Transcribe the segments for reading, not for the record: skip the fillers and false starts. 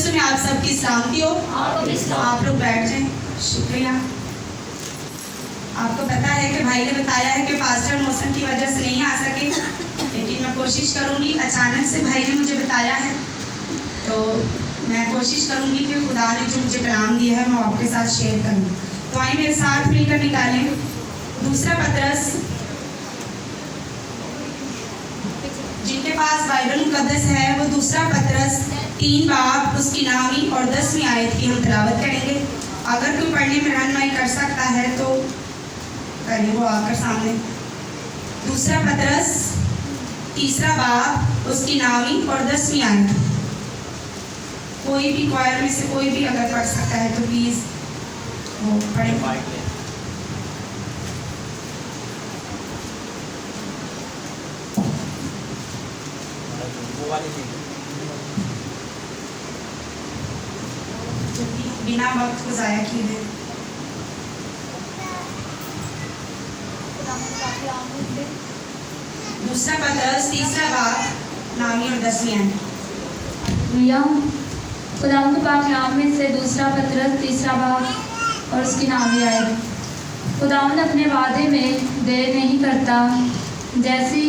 यीशु में आप सबकी सलामती हो। आप लोग बैठ जाएं। शुक्रिया। आपको पता है कि भाई ने बताया है कि पास्टर मौसम की वजह से नहीं आ सके, लेकिन मैं कोशिश करूंगी। अचानक से भाई ने मुझे बताया है, तो मैं कोशिश करूंगी कि खुदा ने जो मुझे कलाम दिया है मैं आपके साथ शेयर करूँ। तो आइए मेरे साथ मिलकर निकालें दूसरा पतरस। जिनके पास बाइबल मुकद्दस है वो दूसरा पतरस 3 बाब उसकी 9वीं और 10वीं आयत की हम तिलावत करेंगे। अगर कोई पढ़ने में रहनुमाई कर सकता है तो करिए, वो आकर सामने। दूसरा पतरस 3 बाब उसकी 9वीं और 10वीं आयत। कोई भी क्वायर में से कोई भी अगर पढ़ सकता है तो प्लीज वो पढ़े। बिना वक्त को जाया किए। दूसरा पतरस 3 बाब 9वीं और 10वीं आयत। भैया खुदावंद के पाक कलाम में से दूसरा पतरस 3 बाब और उसकी 9वीं आयत। खुदावंद अपने वादे में देर नहीं करता, जैसी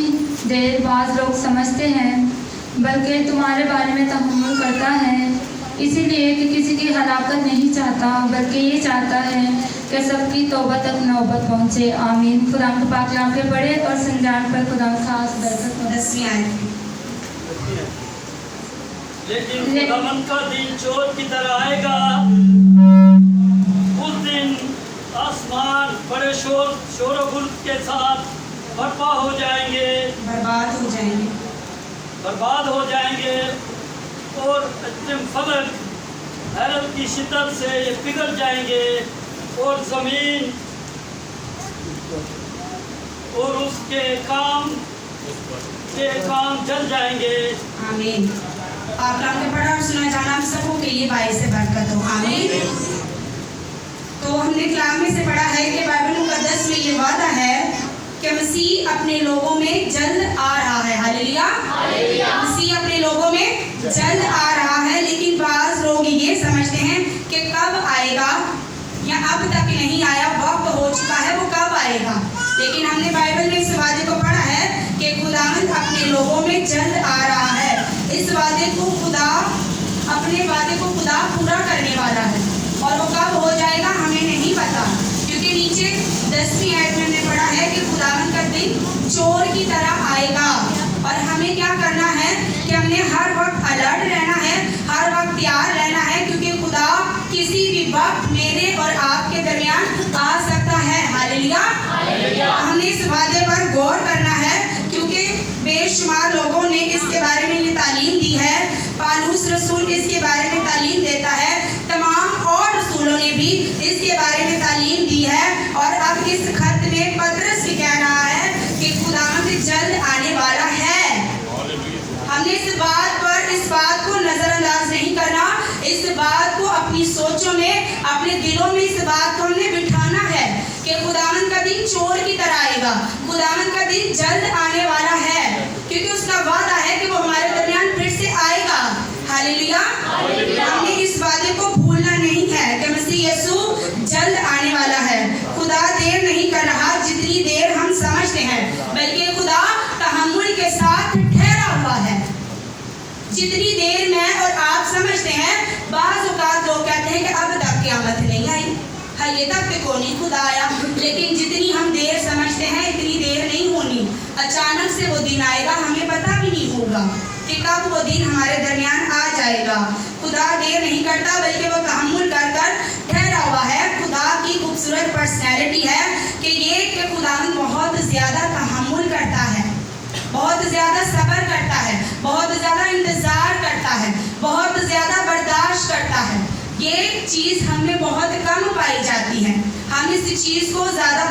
देर बाज़ लोग समझते हैं, बल्कि तुम्हारे बारे में तहम्मुल करता है, इसीलिए कि किसी की हलाकत नहीं चाहता, बल्कि ये चाहता है कि सबकी तौबा तक नौबत पहुँचे। आमीन। खुदावंद के पाक कलाम के पढ़े और संजान पर खुदावंद खास बरकत हो। 10वीं आयत। लेकिन खुदावंद का दिन चोर की तरह आएगा। उस दिन आसमान बड़े शोर-गुल के साथ बर्पा हो जाएंगे, बर्बाद हो जाएंगे और फलक हैरत की शिद्दत से ये पिघल जाएंगे और ज़मीन और उसके काम जल जाएंगे। आमीन। आप कलाम के पढ़ा और सुना जाना हम सबों के लिए बाइस से बरकत हो। आमीन। तो हमने कलाम में से पढ़ा है कि बाइबल मुकद्दस में ये वादा है कि मसीह अपने लोगों में जल्द आ रहा है। हालेलुया। मसीह अपने लोगों में जल्द आ रहा है, लेकिन बाज़ लोग ये समझते हैं कि कब आएगा या अब तक नहीं आया, वक्त हो चुका है, वो कब आएगा। लेकिन हमने बाइबल में इस वादे को पढ़ा है कि खुदावंद अपने लोगों में जल्द आ रहा है। इस वादे को अपने वादे को खुदा पूरा करने वाला है, और वो कब हो जाएगा हमें नहीं पता, क्योंकि नीचे 10वीं आयत में हमने पढ़ा है कि खुदावंद का दिन चोर की तरह आएगा। और हमें क्या करना है कि हमने हर वक्त अलर्ट रहना है, हर वक्त तैयार रहना है, क्योंकि खुदा किसी भी वक्त मेरे और आपके दरमियान आ सकता है। हालेलुया। हमने इस वादे पर गौर करना है, क्योंकि बेशुमार लोगों ने इसके बारे में ये तालीम दी है। पालूस रसूल इसके बारे में तालीम देता है, तमाम और रसूलों ने भी इसके बारे में तालीम दी है। और अब इस खत में पतरस भी कह रहा है कि खुदावंद जल्द आने वाला है। हमने इस बात को नजरअंदाज नहीं करना। इस बात को अपनी सोचों में, अपने दिलों में इस बात को हमने बिठाना है कि खुदावंद का दिन चोर की तरह आएगा। खुदावंद का दिन जल्द आने वाला है, क्योंकि उसका वादा है कि वो हमारे दरमियान फिर से आएगा। हालेलुया। हमने इस वादे को भूलना नहीं है कि मसीह यीशु जल्द आने वाला है। खुदा देर नहीं कर रहा जितनी देर हम समझते हैं, बल्कि खुदा तहम्मुल के साथ ठहरा हुआ है। जितनी देर मैं और आप समझते हैं, बाज़ औक़ात लोग कहते हैं कि अब तक क़यामत नहीं आई, हाले तक को नहीं खुदा आया। लेकिन जितनी हम देर समझते हैं इतनी देर नहीं होनी। अचानक से वो दिन आएगा, हमें पता भी नहीं होगा कि कब वो दिन हमारे दरमियान आ जाएगा। खुदा देर नहीं करता, बल्कि वो तहम्मुल कर ठहरा हुआ है। खुदा की खूबसूरत पर्सनैलिटी है कि खुदावंद बहुत ज़्यादा तहम्मुल करता है, बहुत ज़्यादा सब्र करता है, बहुत ज़्यादा इंतज़ार करता है, बहुत ज़्यादा बर्दाश्त करता है। ये चीज़ हमें बहुत कम पाई जाती है। हम इस चीज़ पर ज़्यादा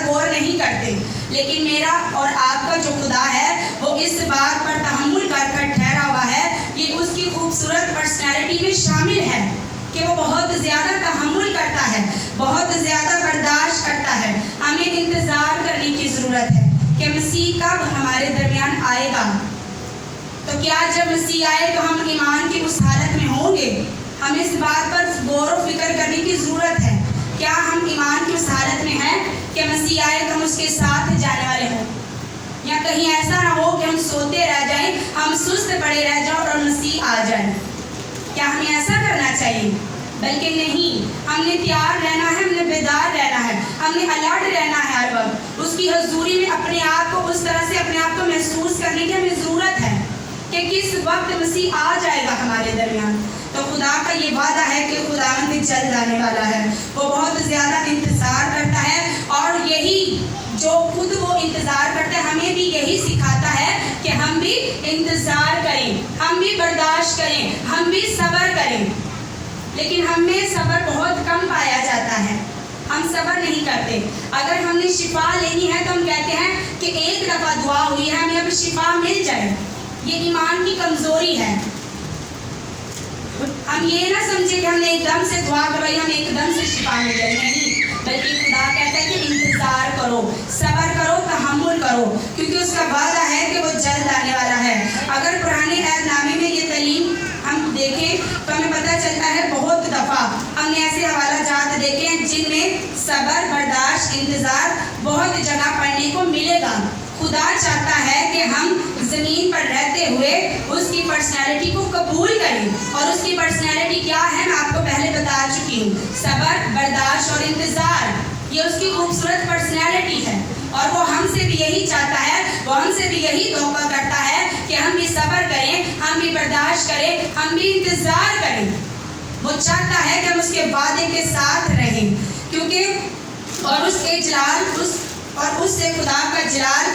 गौर नहीं करते। लेकिन मेरा और आपका जो खुदा है वो इस बात पर तहम्मुल कर ठहरा हुआ है। ये उसकी खूबसूरत पर्सनैलिटी में शामिल है कि वो बहुत ज़्यादा तहम्मुल करता है, बहुत ज़्यादा बर्दाश्त करता है। हमें इंतज़ार करने की ज़रूरत है कि मसीह कब हमारे दरमियान आएगा। तो क्या जब मसीह आए तो हम ईमान की उस हालत में हमें इस बात पर गौर व फिक्र करने की ज़रूरत है। क्या हम ईमान की उस हालत में हैं कि मसीह आए तो हम उसके साथ जाने वाले हों, या कहीं ऐसा ना हो कि हम सोते रह जाएं, हम सुस्त पड़े रह जाएं और मसीह आ जाए। क्या हमें ऐसा करना चाहिए? बल्कि नहीं, हमने तैयार रहना है, हमने बेदार रहना है, हमने अलर्ट रहना है हर वक्त। उसकी हजूरी में अपने आप को उस तरह से अपने आप को महसूस करने की हमें ज़रूरत है कि किस वक्त मसीह आ जाएगा हमारे दरमियान। तो खुदा का ये वादा है कि खुदावंद जल्द आने वाला है। वो बहुत ज़्यादा इंतज़ार करता है, और यही जो खुद वो इंतज़ार करता है हमें भी यही सिखाता है कि हम भी इंतज़ार करें, हम भी बर्दाश्त करें, हम भी सब्र करें। लेकिन हम में सब्र बहुत कम पाया जाता है, हम सब्र नहीं करते। अगर हमने शिफा लेनी है तो हम कहते हैं कि एक दफ़ा दुआ हुई है, हमें अब शिफा मिल जाए। ये ईमान की कमज़ोरी है। हम ये ना समझे कि हमने एकदम से दुआ करवाई, हम एकदम से शिफा मिल जाए, नहीं। बल्कि खुदा कहता है कि इंतज़ार करो, सब्र करो, तहम्मुल करो, क्योंकि उसका वादा है कि वो जल्द आने वाला है। अगर पुराने अहदनामे में ये तालीम हम देखें तो हमें पता चलता है बहुत दफ़ा हमने ऐसे हवाला जात देखे हैं जिनमें सब्र, बर्दाश्त, इंतज़ार बहुत जगह पढ़ने को मिलेगा। खुदा चाहता है कि हम ज़मीन पर रहते हुए उसकी पर्सनैलिटी को कबूल करें, और उसकी पर्सनैलिटी क्या है मैं आपको पहले बता चुकी हूँ। सब्र, बर्दाश्त और इंतज़ार, ये उसकी खूबसूरत पर्सनैलिटी है। और वो हमसे भी यही चाहता है, वो हमसे भी यही तौबा करता है कि हम भी सब्र करें, हम भी बर्दाश्त करें, हम भी इंतज़ार करें। वो चाहता है कि हम उसके वादे के साथ रहें, क्योंकि और उसके जलाल और उससे खुदा का जलाल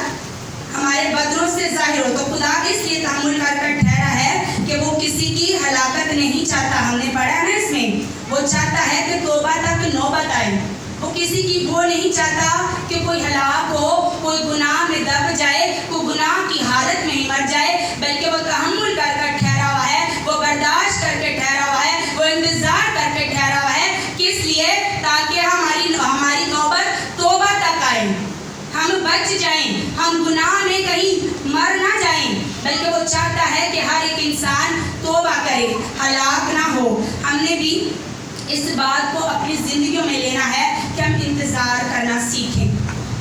हमारे बदरों से जाहिर हो। तो खुदा इसलिए तहम्मुल कर ठहरा है कि वो किसी की हलाकत नहीं चाहता। हमने पढ़ा ना इसमें, वो चाहता है कि तौबा तक नौबत आए। वो किसी की वो नहीं चाहता कि कोई हलाक हो, कोई गुनाह में दब जाए, कोई गुनाह की हालत में ही मर जाए, बल्कि वो तहम्मुल कर ठहरा हुआ है, वो बर्दाश्त करके ठहरा हुआ है, वो इंतज़ार करके ठहरा हुआ है। किस लिए? ताकि हमारी नौबत तौबा तक आए, हम बच जाएं, हम गुनाह में कहीं मर ना जाएं। बल्कि वो चाहता है कि हर एक इंसान तौबा करे, हलाक ना हो। हमने भी इस बात को अपनी ज़िंदगियों में लेना है कि हम इंतज़ार करना सीखें,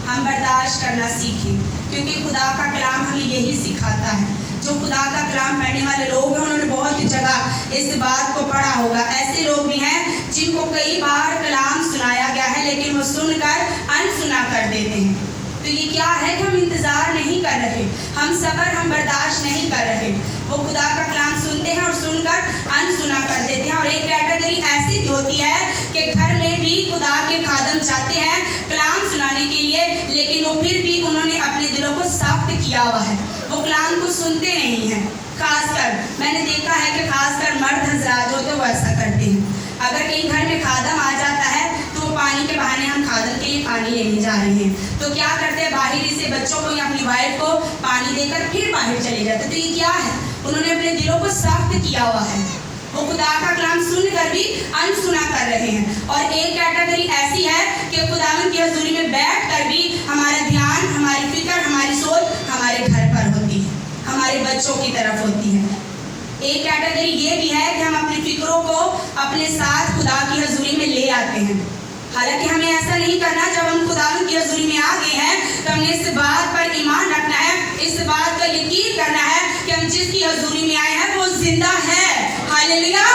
हम बर्दाश्त करना सीखें, क्योंकि खुदा का कलाम हमें यही सिखाता है। जो खुदा का कलाम पढ़ने वाले लोग हैं उन्होंने बहुत जगह इस बात को पढ़ा होगा। ऐसे लोग भी हैं जिनको कई बार कलाम सुनाया गया है, लेकिन वो सुनकर अनसुना कर देते हैं। तो ये क्या है कि हम इंतज़ार नहीं कर रहे, हम सब्र, हम बर्दाश्त नहीं कर रहे। वो खुदा का कलाम सुनते हैं और सुनकर अनसुना कर देते हैं। और एक कैटेगरी ऐसी भी होती है कि घर में भी खुदा के खादम चाहते हैं कलाम सुनाने के लिए, लेकिन वो फिर भी उन्होंने अपने दिलों को सख्त किया हुआ है, वो कलाम को सुनते नहीं हैं। खासकर मैंने देखा है कि खासकर मर्द हजरात होते वो ऐसा करते हैं। अगर कहीं घर में खादम आ जाता है तो वो पानी के बहाने हम खादम के लिए पानी लेने जा रहे हैं, तो क्या करते हैं, बाहरी से बच्चों को या अपनी वाइफ को पानी देकर फिर बाहर चले जाते हैं। तो ये क्या है? उन्होंने अपने दिलों को सख्त किया हुआ है, वो खुदा का कलाम सुनकर भी अनसुना कर रहे हैं। और एक कैटेगरी ऐसी है कि खुदावंद की हजूरी में बैठकर भी हमारा ध्यान, हमारी फिक्र, हमारी सोच हमारे घर पर होती है, हमारे बच्चों की तरफ होती है। एक कैटेगरी ये भी है कि हम अपनी फिक्रों को अपने साथ खुदा की हजूरी में ले आते हैं। हालांकि हमें ऐसा नहीं करना। जब हम खुदावंद की हजूरी में आ गए हैं तो हमने इस बात पर ईमान रखना है, इस बात का यकीन करना है कि हम जिसकी हजूरी में आए हैं वो जिंदा है। हालेलुया।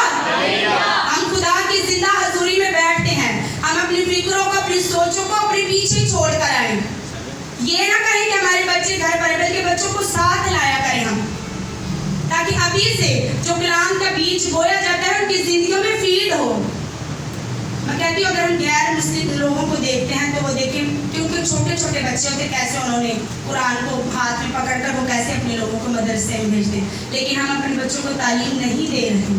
हम खुदा की जिंदा हजूरी में बैठते हैं। हम अपनी फिक्रों को, अपनी सोचों को अपने पीछे छोड़ कर आए। ये ना कहें कि हमारे बच्चे घर पर, बल्कि बच्चों को साथ लाया करें हम, ताकि अभी से जो कलाम का बीज बोया जाता है उनकी जिंदगियों में फीड हो। मैं कहती हूँ अगर हम गैर मुस्लिम लोगों को देखते हैं तो वो देखें क्योंकि छोटे छोटे बच्चे होते कैसे उन्होंने कुरान को हाथ में पकड़कर वो कैसे अपने लोगों को मदरसे में भेजते हैं, लेकिन हम अपने बच्चों को तालीम नहीं दे रहे।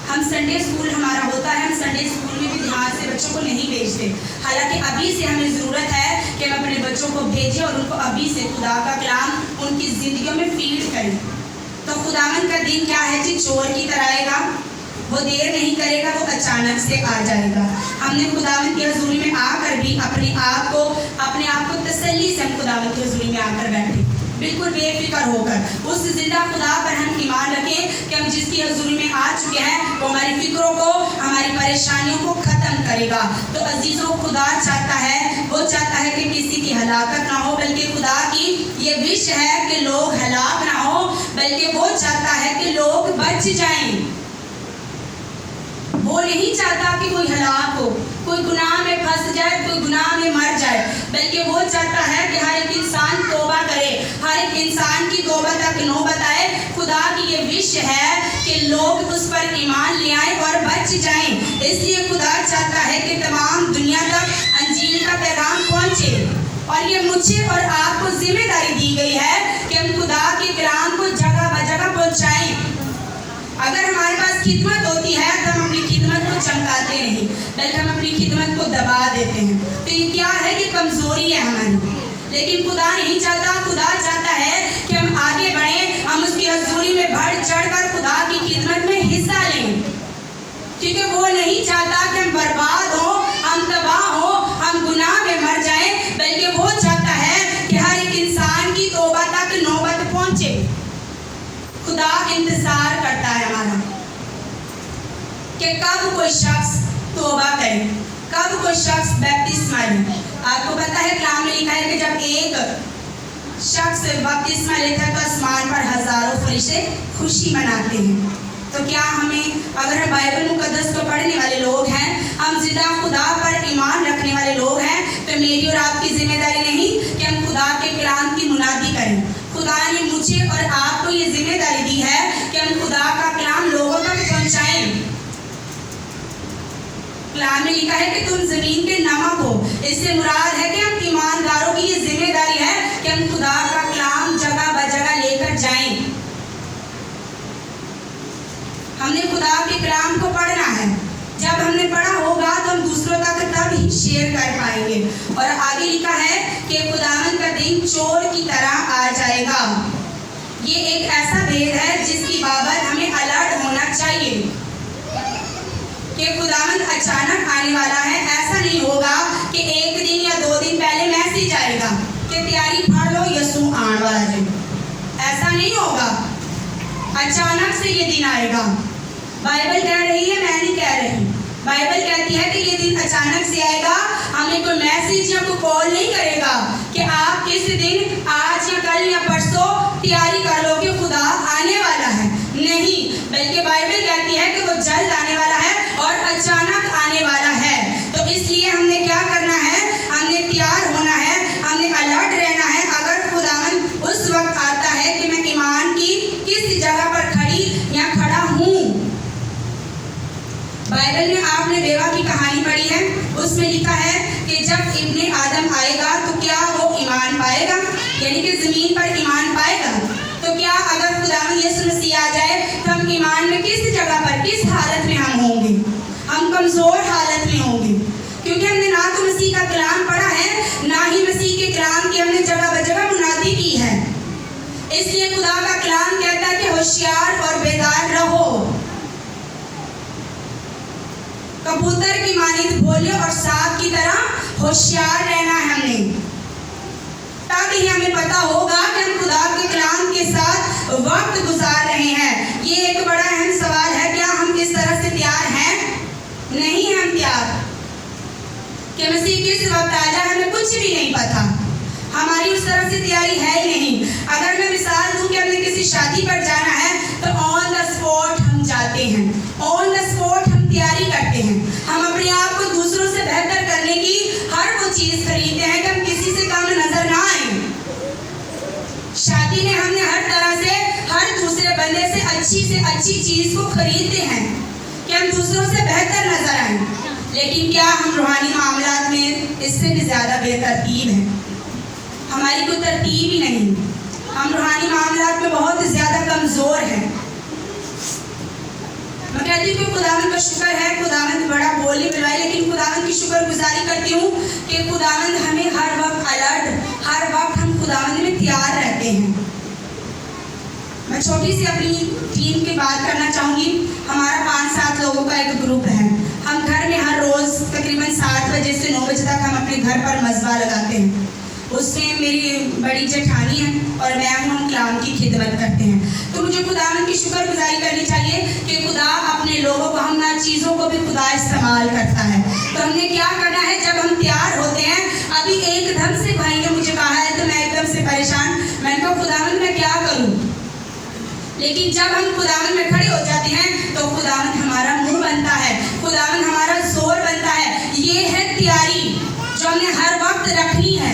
हम संडे स्कूल हमारा होता है, हम संडे स्कूल में भी ध्यान से बच्चों को नहीं भेजते। हालांकि अभी से हमें ज़रूरत है कि हम अपने बच्चों को भेजें और उनको अभी से खुदा का कलाम उनकी ज़िंदगियों में फीड करें। तो खुदावंद का दिन क्या है जी? चोर की तरह आएगा, वो देर नहीं करेगा, वो अचानक से आ जाएगा। हमने खुदावंद की हजूरी में आकर भी अपने आप को तसल्ली से हम खुदावंद की हजूरी में आकर बैठे। बिल्कुल बेफिक्र होकर उस जिंदा खुदा पर हम ईमान रखें कि हम जिसकी हजूरी में आ चुके हैं वो हमारी फिक्रों को, हमारी परेशानियों को ख़त्म करेगा। तो अजीज़ों, खुदा चाहता है, वो चाहता है कि किसी की हलाकत ना हो, बल्कि खुदा की ये विश है कि लोग हलाक ना हो, बल्कि वो चाहता है कि लोग बच जाएं। वो नहीं चाहता कि कोई हलाक हो, कोई गुनाह में फंस जाए, कोई गुनाह में मर जाए, बल्कि वो चाहता है कि हर एक इंसान तौबा करे, हर एक इंसान की तौबा तक नौबत आए। खुदा की ये विश है कि लोग उस पर ईमान ले आए और बच जाएं। इसलिए खुदा चाहता है कि तमाम दुनिया तक अंजील का पैगाम पहुंचे। और ये मुझे और आपको जिम्मेदारी दी गई है कि हम खुदा के कलाम को जगह ब जगह पहुंचाएं। अगर हमारे पास खिदमत होती है तो हम अपनी खिदमत को चमकाते नहीं, बल्कि हम अपनी खिदमत को दबा देते हैं। तो ये क्या है कि कमजोरी है हमारी। लेकिन खुदा नहीं चाहता, खुदा चाहता है कि हम आगे बढ़ें, हम उसकी हजूरी में बढ़ चढ़ कर खुदा की खिदमत में हिस्सा लें, क्योंकि वो नहीं चाहता कि हम बर्बाद हो, हम तबाह हो, हम गुनाह में मर जाएं, बल्कि वो चाहता है कि हर एक इंसान की तौबा तक नौबत पहुंचे। खुदा इंतजार करता है हमारा कि कब कोई शख्स तौबा करे, कब कोई शख्स बपतिस्मा ले। आपको पता है कलाम में लिखा है कि जब एक शख्स बपतिस्मा लेता है तो आसमान पर हजारों फरिश्ते खुशी मनाते हैं। तो क्या हमें, अगर हम बाइबल मुकद्दस को पढ़ने वाले लोग हैं, हम जिंदा खुदा पर ईमान रखने वाले लोग हैं, तो मेरी और आपकी जिम्मेदारी नहीं कि हम खुदा के कलाम की मुनादी करें। खुदा ने मुझे और आपको ये जिम्मेदारी दी है कि हम खुदा का कलाम लोगों तक पहुंचाएं। कलाम में लिखा है कि तुम जमीन के नमक हो। इससे मुराद है कि हम ईमानदारों की ये जिम्मेदारी है कि हम खुदा का कलाम जगह ब जगह लेकर जाएं। हमने खुदा के कलाम को पढ़ना है। जब हमने पढ़ा होगा तो हम दूसरों तक तब ही शेयर कर पाएंगे। और आगे लिखा है कि खुदावंद का दिन चोर की तरह आ जाएगा। ये एक ऐसा भेद है जिसकी बाबत हमें अलर्ट होना चाहिए कि खुदावंद अचानक आने वाला है। ऐसा नहीं होगा कि एक दिन या 2 दिन पहले मैसेज आएगा कि तैयारी फाड़ लो, यसू आने वाला है। ऐसा नहीं होगा, अचानक से ये दिन आएगा। बाइबल कह रही है, मैं नहीं कह रही। बाइबल कहती है कि ये दिन अचानक से आएगा। हमें कोई मैसेज या कोई कॉल नहीं करेगा कि आप किस दिन, आज या कल या परसों तैयारी कर लो कि खुदा आने वाला है। नहीं, बल्कि बाइबल कहती है कि वो जल्द आने वाला है और अचानक आने वाला है। तो इसलिए हमने क्या करना है, हमने तैयार होना है, हमने अलर्ट रहना है। अगर खुदावंद उस वक्त आता है कि मैं ईमान की किस जगह पर खड़ी या खड़ा हूँ। बाइबल में आपने बेवा की कहानी पढ़ी है, उसमें लिखा है कि जब इब्ने आदम आएगा तो क्या वो ईमान पाएगा, यानी कि ज़मीन पर ईमान पाएगा। तो क्या अगर खुदावंद यीशु मसीह आ जाए तो हम ईमान में किस जगह पर, किस हालत में हम होंगे? हम कमज़ोर हालत में होंगे, क्योंकि हमने ना तो मसीह का कलाम पढ़ा है, ना ही मसीह के कलाम की हमने जगह ब जगह मुनादी की है। इसलिए खुदा का कलाम कहता है कि होशियार और बेदार रहो। कबूतर की मानिंद भोले और सांप की तरह होशियार रहना है हमने। तब ही हमें पता होगा कि हम खुदा के कलाम के साथ वक्त गुजार रहे हैं। ये एक बड़ा अहम सवाल है, क्या हम इस तरह से तैयार हैं? नहीं हम तैयार कि मसीह किस वक्त आ जाए हमें कुछ भी नहीं पता। हमारी उस तरह से तैयारी है ही नहीं। अगर मैं मिसाल दूं कि हमने किसी शादी पर जाना है तो ऑन द स्पॉट हम जाते हैं, ऑन द स्पॉट हम तैयारी करते हैं। हम अपने आप को दूसरों से बेहतर करने की हर वो चीज़ खरीदते हैं कि हम किसी से कम नजर ना आए। शादी में हमने हर तरह से हर दूसरे बंदे से अच्छी चीज़ को खरीदते हैं कि हम दूसरों से बेहतर नजर आए। लेकिन क्या हम रूहानी मामलात में इससे भी ज़्यादा बेतरतीब हैं? हमारी कोई तरतीब ही नहीं। हम रूहानी मामलात में बहुत ज़्यादा कमज़ोर हैं। मैं कहती हूँ कि खुदावंद का शुक्र है, खुदावंद बड़ा बोली मिलवाई, लेकिन खुदावंद की शुक्रगुजारी करती हूँ कि खुदावंद हमें हर वक्त अलर्ट, हर वक्त हम खुदावंद में तैयार रहते हैं। मैं छोटी सी अपनी टीम की बात करना चाहूँगी। हमारा 5-7 लोगों का एक ग्रुप है। हम घर में हर रोज़ तकरीबन 7 बजे से 9 बजे तक हम अपने घर पर मज़बा लगाते हैं। उसमें मेरी बड़ी जेठानी है और मैं हूँ, हम कलाम की खिदमत करते हैं। तो मुझे खुदावन की शुक्रगुजारी करनी चाहिए कि खुदा अपने लोगों को, हम ना चीज़ों को भी खुदा इस्तेमाल करता है। तो हमने क्या करना है, जब हम तैयार होते हैं, अभी एकदम से भाई ने मुझे कहा है तो मैं एकदम से परेशान, मैंने कहा खुदावन मैं क्या करूँ, लेकिन जब हम खुदावन में खड़े हो जाते हैं तो खुदावन हमारा मुंह बनता है, खुदावन हमारा जोर बनता है। ये है तैयारी जो हमने हर वक्त रखनी है।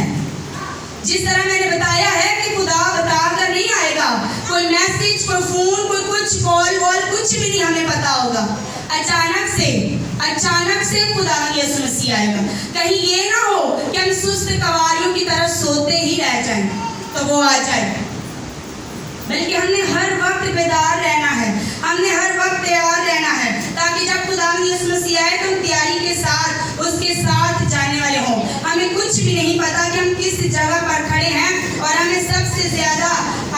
जिस तरह मैंने बताया है कि खुदा बता कर नहीं आएगा, कोई मैसेज, कोई फोन, कोई कुछ कॉल वॉल कुछ भी नहीं हमें पता होगा। अचानक से खुदावन यीशु मसीह आएगा। कहीं ये ना हो कि हम सुस्त कवारियों की तरह सोते ही रह जाएं तो वो आ जाए, बल्कि हमने हर वक्त बेदार रहना है, हमने हर वक्त तैयार रहना है, ताकि जब खुदावन यीशु मसीह आए तो हम तैयारी के साथ उसके साथ जाने वाले हों। हमें कुछ भी नहीं पता कि हम किस जगह पर खड़े हैं, और हमें सबसे ज़्यादा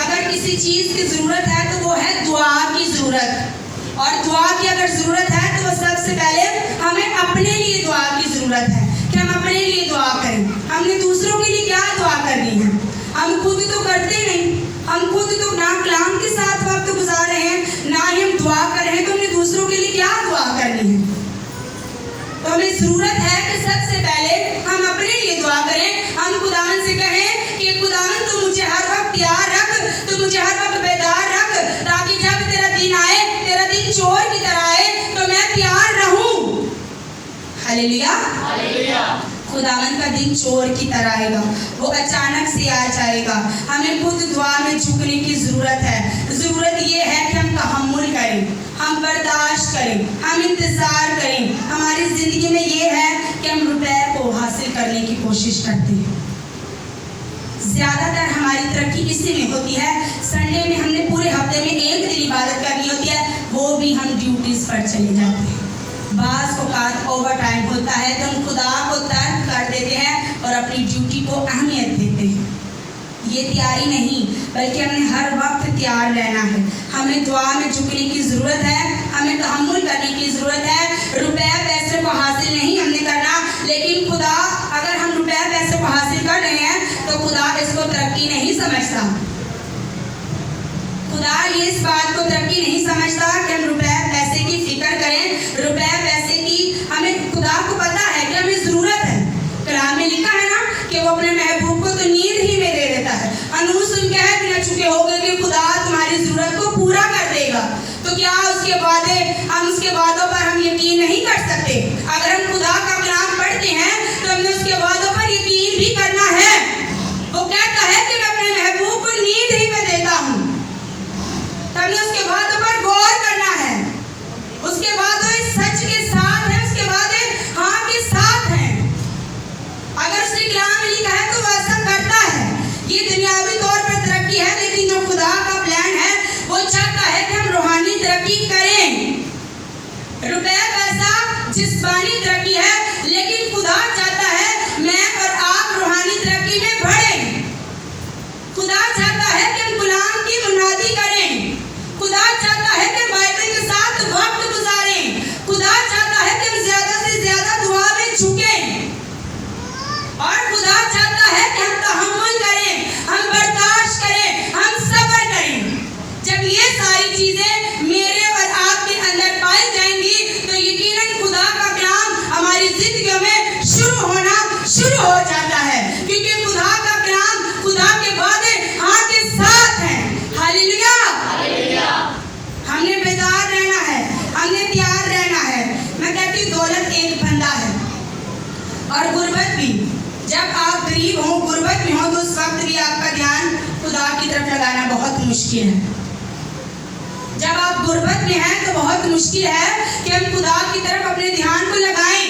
अगर किसी चीज़ की ज़रूरत है तो वो है दुआ की ज़रूरत। और दुआ की अगर ज़रूरत है तो वो सबसे पहले हमें अपने लिए दुआ की ज़रूरत है कि हम अपने लिए दुआ करें। हमने दूसरों के लिए क्या दुआ करनी है, हम खुद तो करते नहीं, हम खुद तो ना कलाम के साथ वक्त गुजार रहे हैं, ना ही हम दुआ कर रहे हैं, तो हमने दूसरों के लिए क्या दुआ करनी है। तो हमें ज़रूरत है कि सबसे पहले हम अपने लिए दुआ करें। हम खुदावन से कहें कि खुदावन तू मुझे हर वक्त तैयार रख, तू मुझे हर वक्त बेदार रख, ताकि जब तेरा दिन आए, तेरा दिन चोर की तरह आए, तो मैं तैयार रहूं। Hallelujah, hallelujah. खुदावन का दिन चोर की तरह आएगा, वो अचानक से आ जाएगा। हमें खुद दुआ में झुकने की ज़रूरत है। ज़रूरत ये है कि हम तहम्मुल करें, हम बर्दाश्त करें, हम इंतज़ार करें। हमारी ज़िंदगी में ये है कि हम रुपए को हासिल करने की कोशिश करते हैं। ज़्यादातर हमारी तरक्की इसी में होती है। संडे में हमने पूरे हफ्ते में एक दिन इबादत करनी होती है, वो भी हम ड्यूटीज़ पर चले जाते हैं। बाज़ औक़ात ओवर टाइम होता है तो हम खुदा को तर्क कर देते हैं और अपनी ड्यूटी को अहमियत देते हैं। ये तैयारी नहीं, बल्कि हमने हर वक्त तैयार रहना है। हमें दुआ में झुकने की ज़रूरत है, हमें तहम्मुल करने की ज़रूरत है। रुपए पैसे को हासिल नहीं हमने करना, लेकिन खुदा, अगर हम रुपए पैसे को हासिल कर रहे हैं तो खुदा इसको तरक्की नहीं समझता। खुदा ये इस बात को तरक्की नहीं समझता कि हम रुपए पैसे की फिक्र करें। रुपए पैसे की हमें, खुदा को पता है कि हमें ज़रूरत है। कलाम में लिखा है ना कि वो अपने महबूब को तो नींद ही में दे देता है। अनूस सुन के बिना चुके हो गए कि खुदा तुम्हारी ज़रूरत को पूरा कर देगा। तो क्या उसके वादे, हम उसके वादों पर हम यकीन नहीं कर सकते? अगर हम खुदा का कलाम पढ़ते हैं तो हमने उसके वादों पर यकीन भी करना है। वो कहता है कि मैं अपने महबूब को नींद ही में देता हूँ, हमने उसके वादों पर गौर करना है। उसके वादे सच के साथ हैं, उसके वादे हाँ के साथ हैं। अगर उसने कलाम में लिखा है तो वो ऐसा करता है। ये दुनियावी तौर पर तरक्की है, लेकिन जो खुदा का प्लान है वो चाहता है कि हम रूहानी तरक्की करें। रुपया पैसा जिस्मानी तरक्की है, लेकिन खुदा चाहता है मैं और आप रूहानी तरक्की में बढ़ें। खुदा चाहता है कि हम गुलाम की मुनादी करें। खुदा चाहता है कि बाइबल के साथ वक्त गुजारें। खुदा चाहता है कि हम ज़्यादा से ज़्यादा दुआ में झुकें, और खुदा चाहता है कि हम तहम्मुल करें, हम बर्दाश्त करें, हम सब्र करें। जब ये सारी चीज़ें मेरे और आपके अंदर पाई जाएंगी तो यकीनन खुदा का कलाम हमारी जिंदगियों में शुरू हो जाता है, क्योंकि खुदा का कलाम, खुदा के वादे हाँ के साथ हैं। Hallelujah, hallelujah. हमने बेदार रहना है, हमने तैयार रहना है। मैं कहती हूँ दौलत एक फंदा है और गुर्बत भी। जब आप गरीब हो, गुर्बत में हो, तो उस वक्त भी आपका ध्यान खुदा की तरफ लगाना बहुत मुश्किल है। जब आप गुर्बत में हैं तो बहुत मुश्किल है कि हम खुदा की तरफ अपने ध्यान को लगाएं।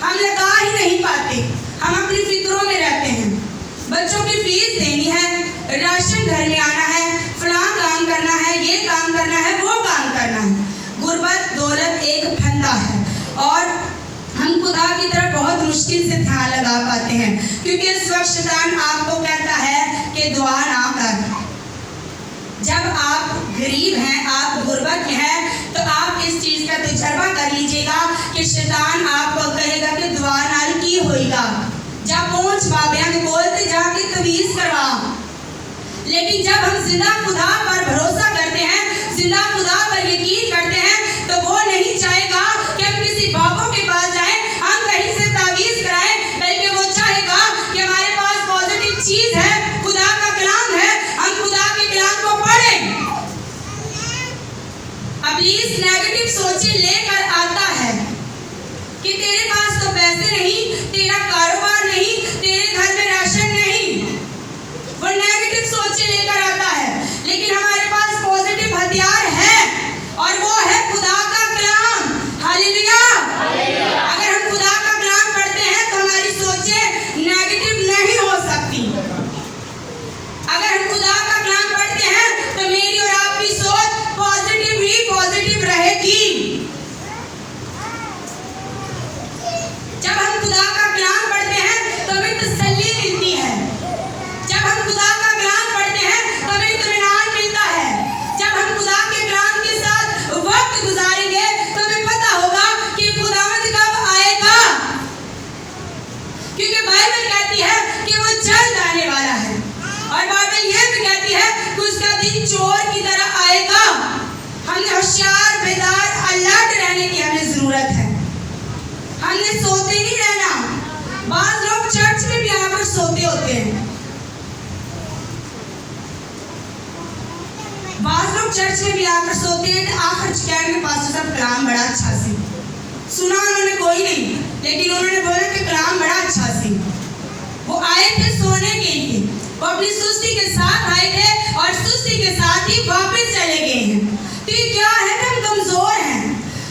हम लगा ही नहीं पाते, हम अपनी फिक्रों में रहते हैं। बच्चों की फीस देनी है, राशन घर में आना है, फलां काम करना है, ये काम करना है, वो काम करना है। गुर्बत दौलत एक फंदा है और हम खुदा की तरफ बहुत मुश्किल से ध्यान लगा पाते हैं, क्योंकि इस वक्त शैतान आपको कहता है कि दुआ ना कर। जब आप गरीब हैं, आप गुर्बत में हैं, तो आप इस चीज़ का तजुर्बा कर लीजिएगा कि शैतान आपको कहेगा कि दुआ नाल की होएगा। जा पहुंच बाबिया में बोलते जाके तवीज करवा। लेकिन जब हम जिंदा खुदा पर भरोसा करते हैं, जिंदा खुदा पर यकीन करते हैं, तो वो नहीं चाहेगा कि हम किसी बाबों के पास जाएं, हम कहीं से तावीज कराएं, बल्कि वो चाहेगा कि हमारे पास पॉजिटिव चीज है, खुदा का कलाम है, हम खुदा के कलाम को पढ़ें। इब्लीस नेगेटिव सोचे लेकर आता है कि तेरे पास तो पैसे नहीं, तेरा कारोबार नहीं, तेरे घर में राशन नहीं, वो नेगेटिव सोचे लेकर आता है। लेकिन हमारे पास पॉजिटिव हथियार है और वो है खुदा का कलाम। हालेलुया। अगर हम खुदा का कलाम पढ़ते हैं तो हमारी सोचें नेगेटिव नहीं हो सकती। अगर हम खुदा का कलाम पढ़ते हैं तो मेरी और आपकी सोच पॉजिटिव ही पॉजिटिव रहेगी। जब हम खुदा का कलाम पढ़ते हैं तो हमें तसल्ली मिलती है। जब हम खुदा का कलाम पढ़ते हैं तो हमें इत्मीनान मिलता है। जब हम खुदा के कलाम के साथ वक्त गुजारेंगे तो हमें पता होगा कि खुदावंद कब आएगा, क्योंकि बाइबल कहती है कि वो जल्द आने वाला है। और बाइबल ये भी कहती है कि उसका दिन चोर की तरह आएगा। हमने होशियार, बेदार, अलर्ट रहने की हमें जरूरत है। हमने सोते नहीं रहना। बाज लोग चर्च में भी आकर सोते होते हैं। बाज लोग चर्च में भी आकर सोते हैं तो आखिर कहेंगे पास्टर साहब कलाम बड़ा अच्छा सी सुना। उन्होंने कोई नहीं, लेकिन उन्होंने बोला कि कलाम बड़ा अच्छा सी। वो आए थे सोने के लिए, वो अपनी सुस्ती के साथ आए थे और सुस्ती के साथ ही वापस चले गए हैं। तो ये क्या है कि हम कमजोर हैं,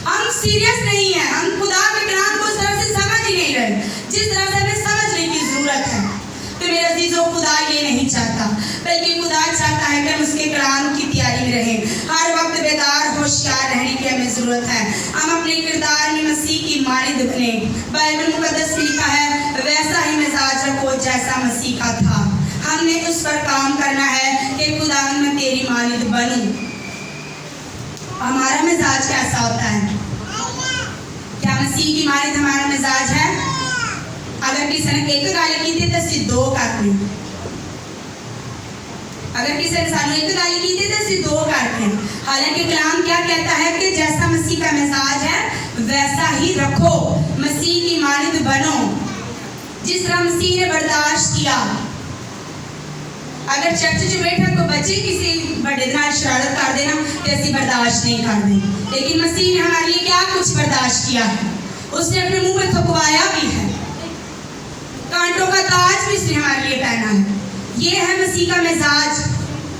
हम सीरियस नहीं हैं, हम खुदा के कलाम को उस तरह से समझ ही नहीं रहे जिस तरह से हमें समझने की जरूरत है। तो मेरे अजीजों, खुदा ये नहीं चाहता, बल्कि खुदा चाहता है कि हम उसके कलाम की तैयारी में रहें। हर वक्त बेदार, होशियार रहने की हमें जरूरत है। हम अपने किरदार में मसीह की मानिंद बने। बाइबल मुकद्दस में लिखा है, वैसा ही मिजाज रखो जैसा मसीह का था। हमने उस पर काम करना है कि खुदा में तेरी मानिंद बनूं। हमारा मिजाज कैसा होता है? क्या मसीह की मानिंद हमारा मिजाज है? अगर किसी ने एक गाली की थी तो असी दो करते हैं। अगर किसी ने सानू एक गाली की थी तो असी दो करते हैं। हालांकि कलाम क्या कहता है कि जैसा मसीह का मिजाज है वैसा ही रखो, मसीह की मानिंद बनो। जिस तरह मसीह ने बर्दाश्त किया। अगर चर्च च बैठे को बच्चे किसी बड़े नाल शरारत कर देना तो असी बर्दाश्त नहीं करते, लेकिन मसीह ने हमारे लिए क्या कुछ बर्दाश्त किया है। उसने अपने मुंह में थपवाया भी है, कांटों का ताज भी उसने हमारे लिए पहना है। ये है मसीह का मिजाज।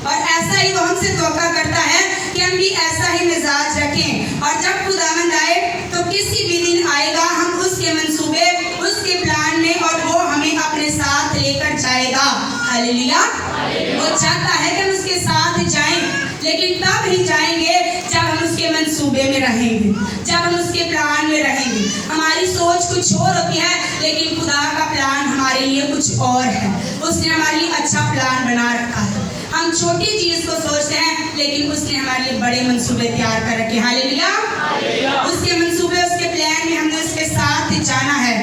और ऐसा ही वो हमसे तौका करता है कि हम भी ऐसा ही मिजाज रखें। और जब खुदावंद आए तो किसी भी दिन आएगा, हम उसके मंसूबे, उसके प्लान में, और वो हमें अपने साथ लेकर जाएगा। हालेलुया। वो चाहता है कि हम उसके साथ जाएं, लेकिन तब ही जाएंगे जब हम उसके मंसूबे में रहेंगे, जब हम उसके प्लान में रहेंगे। हमारी सोच कुछ और होती है, लेकिन खुदा का प्लान हमारे लिए कुछ और है। उसने हमारे लिए अच्छा प्लान बना रखा है। हम छोटी चीज को सोचते हैं, लेकिन उसने हमारे लिए बड़े मंसूबे तैयार कर रखे। हालेलुया। उसके मंसूबे, उसके प्लान में हमने उसके साथ जाना है।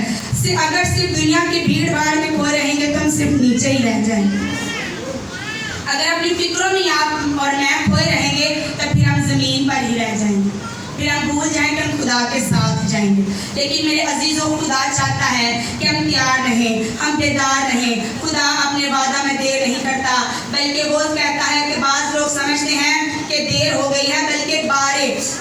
अगर सिर्फ दुनिया की भीड़ भाड़ में खो रहेंगे तो हम सिर्फ नीचे ही रह जाएंगे। अगर अपनी फिक्रों में आप और मैं खोए रहेंगे तो फिर हम जमीन पर ही रह जाएंगे, फिर हम भूल जाएंगे हम खुदा के साथ जाएंगे। लेकिन मेरे अजीजों, खुदा चाहता है कि हम तैयार रहें, हम बेदार रहें। खुदा अपने वादा में देर नहीं करता, बल्कि वो कहता है कि बाज़ लोग समझते हैं कि देर हो गई है, बल्कि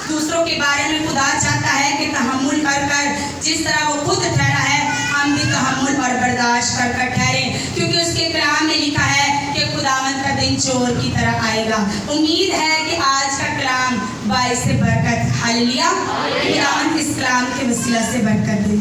दूसरों के बारे में खुदा चाहता है कि तहम्मुल कर कर, जिस तरह वो खुद ठहरा है हम भी तहम्मुल और बर्दाश्त कर कर ठहरें, क्योंकि उसके कलाम में लिखा है कि खुदावंद का दिन चोर की तरह आएगा। उम्मीद है कि आज का कलाम बाइस से बरकत। हालेलुया। खुदावंद इस कलाम के वसीला से बरकत दे।